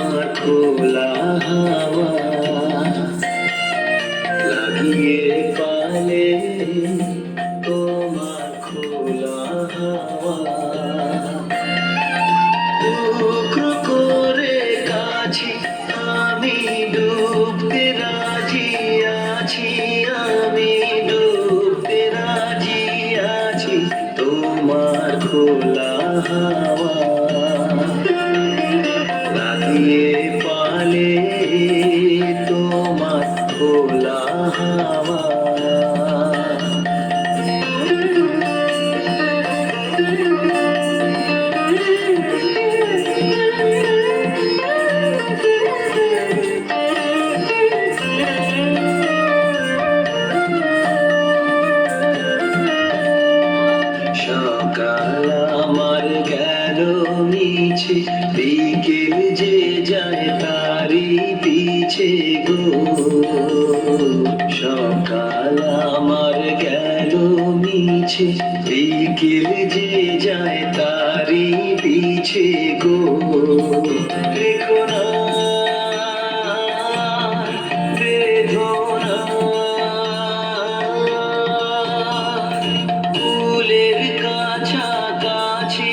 তোমার খোলা হাওয়া লাগিয়ে পালে তোমার খোলা হাওয়া টুকরো করে কাছি আমি ডুবতে রাজি আছি আমি ডুবতে রাজি আছি তোমার খোলা হাওয়া লাগিয়ে পালে তোমার খোলা হাওয়া সকাল আমার গেল মিছে বিকেল যে যায় তারি পিছে গো সকাল আমার গেল মিছে বিকেল যে যায় তারি পিছে গো রেখো না বেদনা ফুলের কাছাকাছি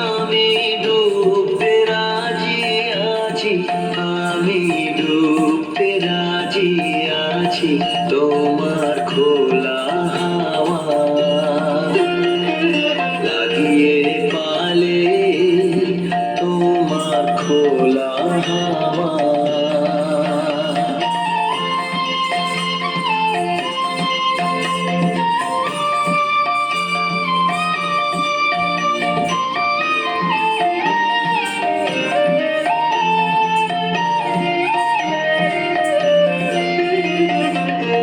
আমি ডুবতে রাজি আছি আমি ডুবতে রাজি আছি তোমার খোলা হাওয়া লাগিয়ে পালে তোমার খোলা হাওয়া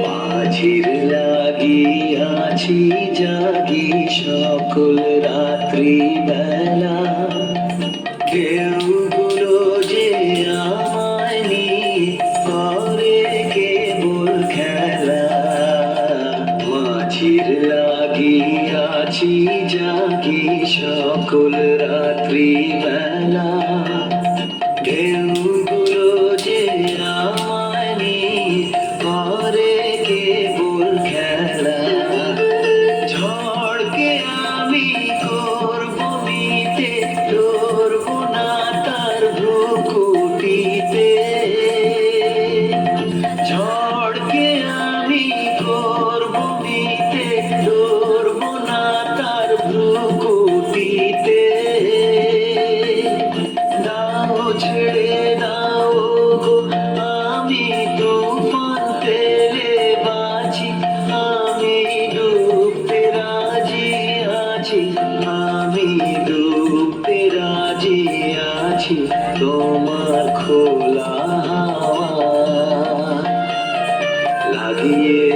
মাঝির লাগিয়াছি জাগি সকল রাত্রি বেলা কেউ গুলো যে আমায় নিয়ে করে কেবল খেলা মাঝির লাগিয়াছি জাগি সকল রাত্রি বেলা কেউ গুলো যে আমায় নিয়ে করে কেবল খেলা ঝড়কে আমি করব মিতে ধরব না তার ভ্রুকুটিতে ঝড়কে আমি করব মিতে ধরব না তার ভ্রুকুটিতে দাও ছেড়ে দাও গো আমি তুফান পেলে বাঁচি আমি ডুবতে রাজি আছি আমি ডুবতে রাজি আছি তোমার খোলা হাওয়া লাগিয়ে